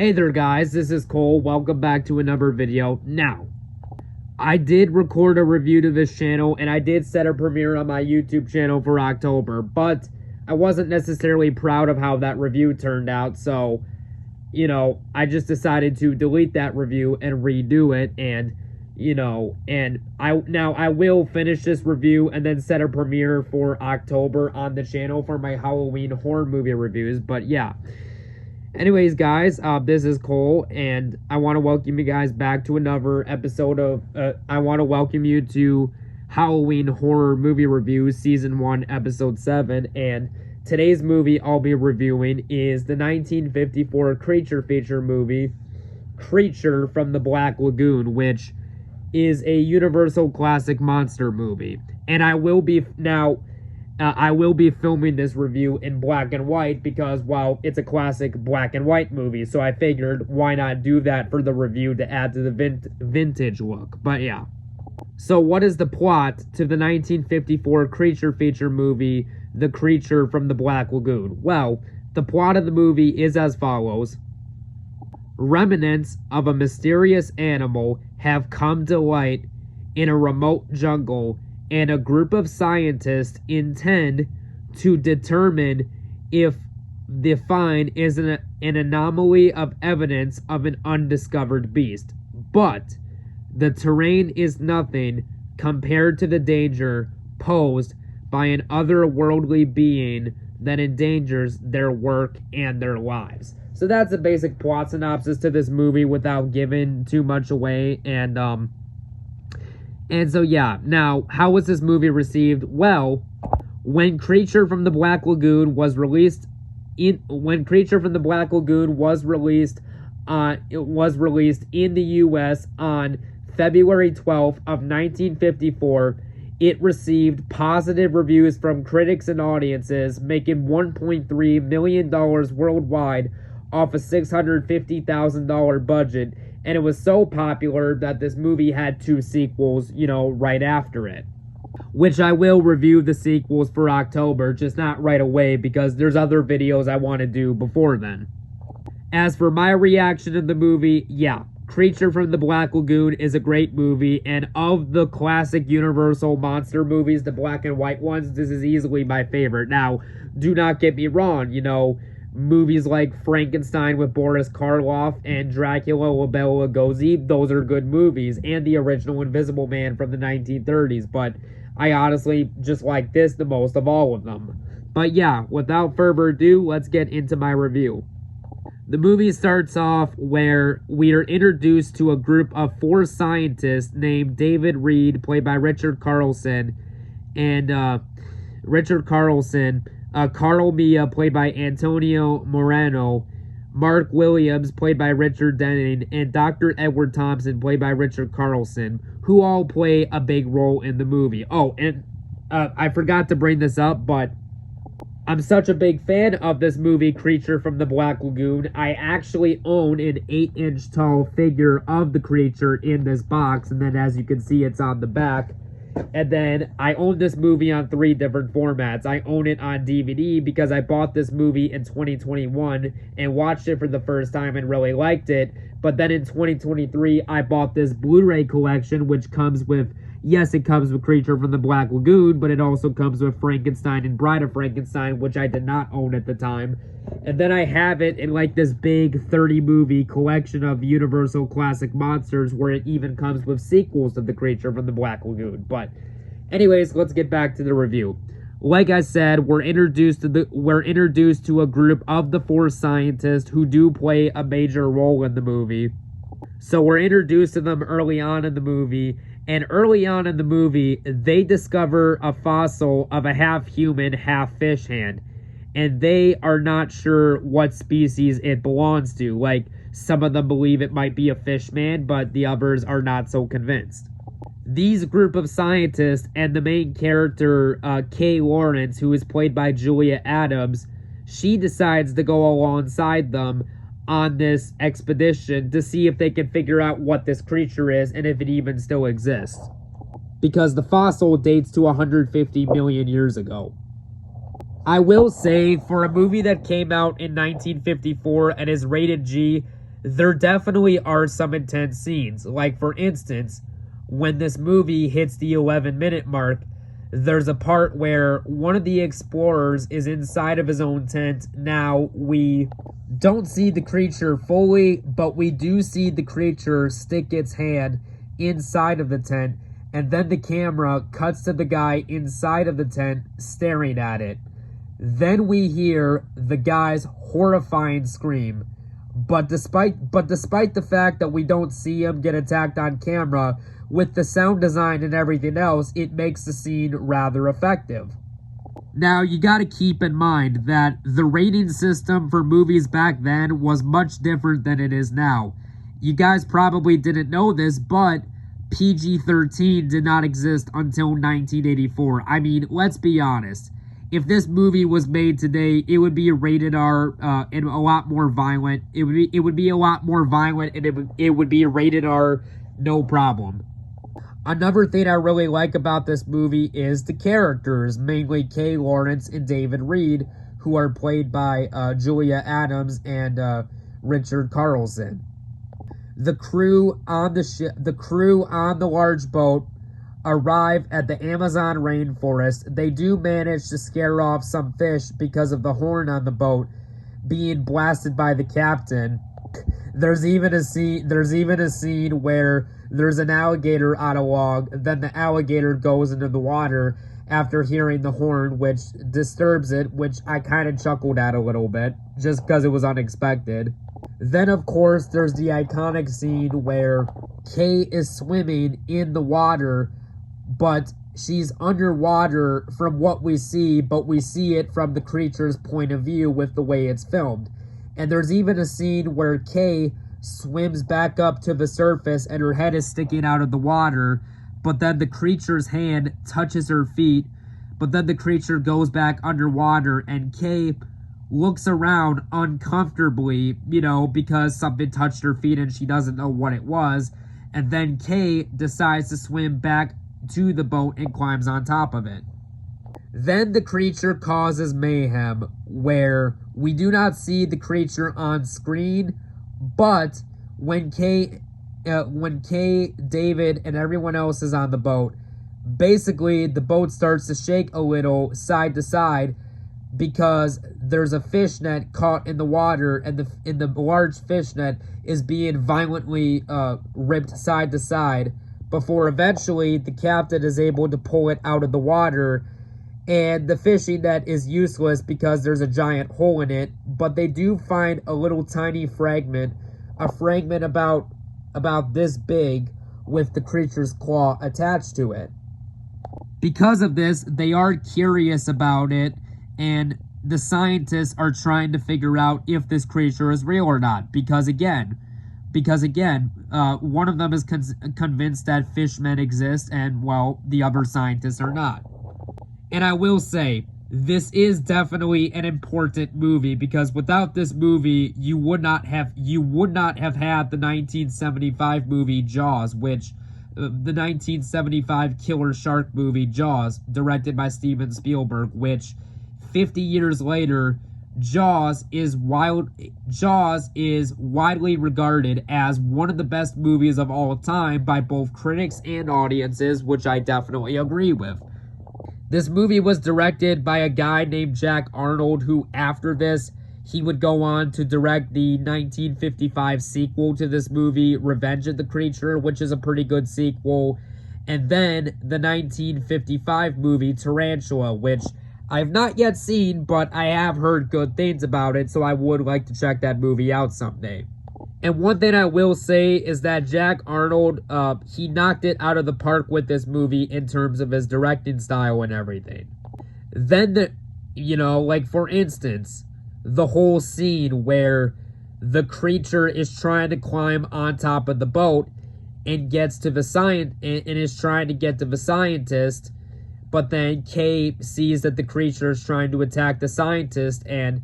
Hey there guys, this is Cole. Welcome back to another video. Now, I did record a review to this channel and I did set a premiere on my YouTube channel for October, but I wasn't necessarily proud of how that review turned out, so, I just decided to delete that review and redo it, and, I will finish this review and then set a premiere for October on the channel for my Halloween horror movie reviews, but yeah. Anyways, guys, this is Cole, and I want to welcome you guys back to another episode of, I want to welcome you to Halloween Horror Movie Reviews, Season 1, Episode 7, and today's movie I'll be reviewing is the 1954 creature feature movie, Creature from the Black Lagoon, which is a Universal classic monster movie, and I will be filming this review in black and white because, well, it's a classic black and white movie, so I figured why not do that for the review to add to the vintage look, but yeah. So what is the plot to the 1954 creature feature movie, The Creature from the Black Lagoon? Well, the plot of the movie is as follows. Remnants of a mysterious animal have come to light in a remote jungle, and a group of scientists intend to determine if the find is an anomaly of evidence of an undiscovered beast. But the terrain is nothing compared to the danger posed by an otherworldly being that endangers their work and their lives. So that's a basic plot synopsis to this movie without giving too much away, and so yeah, now, how was this movie received? Well, when Creature from the Black Lagoon was released in the US on February 12th of 1954, it received positive reviews from critics and audiences, making $1.3 million worldwide off a $650,000 budget. And it was so popular that this movie had 2 sequels, right after it. Which I will review the sequels for October, just not right away because there's other videos I want to do before then. As for my reaction to the movie, yeah, Creature from the Black Lagoon is a great movie, and of the classic Universal monster movies, the black and white ones, this is easily my favorite. Now, do not get me wrong, movies like Frankenstein with Boris Karloff and Dracula with Bela Lugosi, those are good movies, and the original Invisible Man from the 1930s, but I honestly just like this the most of all of them. But yeah, without further ado, let's get into my review. The movie starts off where we are introduced to a group of 4 scientists named David Reed, played by Richard Carlson, and Carl Mia, played by Antonio Morano, Mark Williams, played by Richard Denning, and Dr. Edward Thompson, played by Richard Carlson, who all play a big role in the movie. Oh, and I forgot to bring this up, but I'm such a big fan of this movie, Creature from the Black Lagoon. I actually own an 8-inch tall figure of the creature in this box, and then as you can see, it's on the back. And then I own this movie on 3 different formats. I own it on DVD because I bought this movie in 2021 and watched it for the first time and really liked it. But then in 2023, I bought this Blu-ray collection, which comes with, yes, it comes with Creature from the Black Lagoon, but it also comes with Frankenstein and Bride of Frankenstein, which I did not own at the time. And then I have it in like this big 30-movie collection of Universal classic monsters where it even comes with sequels of The Creature from the Black Lagoon. But anyways, let's get back to the review. Like I said, we're introduced to a group of the 4 scientists who do play a major role in the movie. So we're introduced to them early on in the movie, and early on in the movie, they discover a fossil of a half-human, half-fish hand. And they are not sure what species it belongs to. Like, some of them believe it might be a fish man, but the others are not so convinced. These group of scientists and the main character, Kay Lawrence, who is played by Julia Adams, she decides to go alongside them on this expedition to see if they can figure out what this creature is and if it even still exists. Because the fossil dates to 150 million years ago. I will say, for a movie that came out in 1954 and is rated G, There definitely are some intense scenes. Like, for instance, when this movie hits the 11-minute mark, there's a part where one of the explorers is inside of his own tent. Now, we don't see the creature fully, but we do see the creature stick its hand inside of the tent, and then the camera cuts to the guy inside of the tent staring at it. Then we hear the guy's horrifying scream. But despite the fact that we don't see him get attacked on camera, with the sound design and everything else, it makes the scene rather effective. Now, you gotta keep in mind that the rating system for movies back then was much different than it is now. You guys probably didn't know this, but PG-13 did not exist until 1984. I mean, let's be honest. If this movie was made today, it would be rated R and a lot more violent. It would be a lot more violent, and it would be rated R, no problem. Another thing I really like about this movie is the characters, mainly Kay Lawrence and David Reed, who are played by Julia Adams and Richard Carlson. The crew on the large boat arrive at the Amazon rainforest. They do manage to scare off some fish because of the horn on the boat being blasted by the captain. There's even a scene where there's an alligator on a log. Then the alligator goes into the water after hearing the horn, which disturbs it, which I kind of chuckled at a little bit, just because it was unexpected. Then, of course, there's the iconic scene where Kay is swimming in the water, but she's underwater from what we see, but we see it from the creature's point of view with the way it's filmed. And there's even a scene where Kay swims back up to the surface and her head is sticking out of the water, but then the creature's hand touches her feet, but then the creature goes back underwater and Kay looks around uncomfortably, because something touched her feet and she doesn't know what it was, and then Kay decides to swim back to the boat and climbs on top of it. Then the creature causes mayhem, where we do not see the creature on screen, but when Kay, David, and everyone else is on the boat, basically the boat starts to shake a little side to side because there's a fishnet caught in the water, and the large fishnet is being violently ripped side to side before eventually the captain is able to pull it out of the water. And the fishing net is useless because there's a giant hole in it, but they do find a little tiny fragment, about this big with the creature's claw attached to it. Because of this, they are curious about it, and the scientists are trying to figure out if this creature is real or not. Because again, one of them is convinced that fishmen exist, and, well, the other scientists are not. And I will say, this is definitely an important movie, because without this movie, you would not have had the 1975 movie Jaws, which the 1975 killer shark movie Jaws, directed by Steven Spielberg, which 50 years later, Jaws is widely regarded as one of the best movies of all time by both critics and audiences, which I definitely agree with. This movie was directed by a guy named Jack Arnold, who after this, he would go on to direct the 1955 sequel to this movie, Revenge of the Creature, which is a pretty good sequel, and then the 1955 movie Tarantula, which I've not yet seen, but I have heard good things about it, so I would like to check that movie out someday. And one thing I will say is that Jack Arnold, he knocked it out of the park with this movie in terms of his directing style and everything. Then, for instance, the whole scene where the creature is trying to climb on top of the boat and gets to and is trying to get to the scientist, but then Kay sees that the creature is trying to attack the scientist, and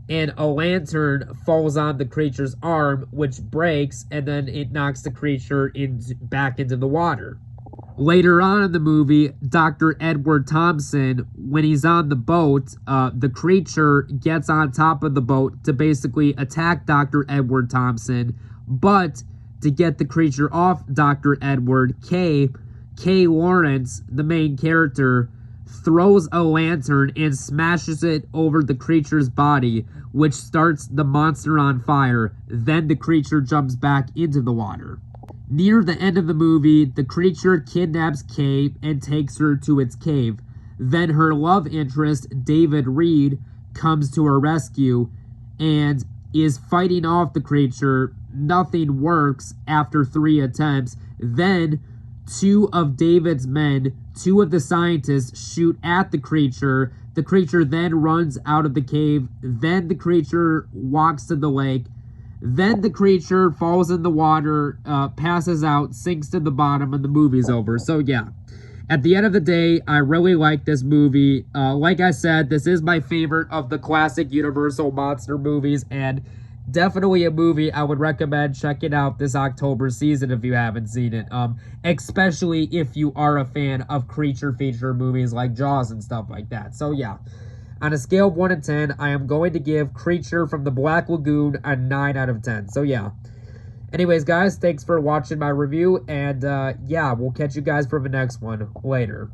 a lantern falls on the creature's arm, which breaks, and then it knocks the creature back into the water. Later on in the movie, Dr. Edward Thompson, when he's on the boat, the creature gets on top of the boat to basically attack Dr. Edward Thompson. But to get the creature off Dr. Edward, Kay Lawrence, the main character, throws a lantern and smashes it over the creature's body, which starts the monster on fire. Then the creature jumps back into the water. Near the end of the movie, the creature kidnaps Kay and takes her to its cave. Then her love interest, David Reed, comes to her rescue and is fighting off the creature. Nothing works after 3 attempts. Then 2 of David's men, 2 of the scientists, shoot at the creature. The creature then runs out of the cave. Then the creature walks to the lake. Then the creature falls in the water, passes out, sinks to the bottom, and the movie's over. So yeah, at the end of the day, I really like this movie. Like I said, this is my favorite of the classic Universal monster movies, and definitely a movie I would recommend checking out this October season if you haven't seen it. Especially if you are a fan of creature feature movies like Jaws and stuff like that. So yeah. On a scale of 1 to 10, I am going to give Creature from the Black Lagoon a 9 out of 10. So, yeah. Anyways, guys, thanks for watching my review. And, yeah, we'll catch you guys for the next one later.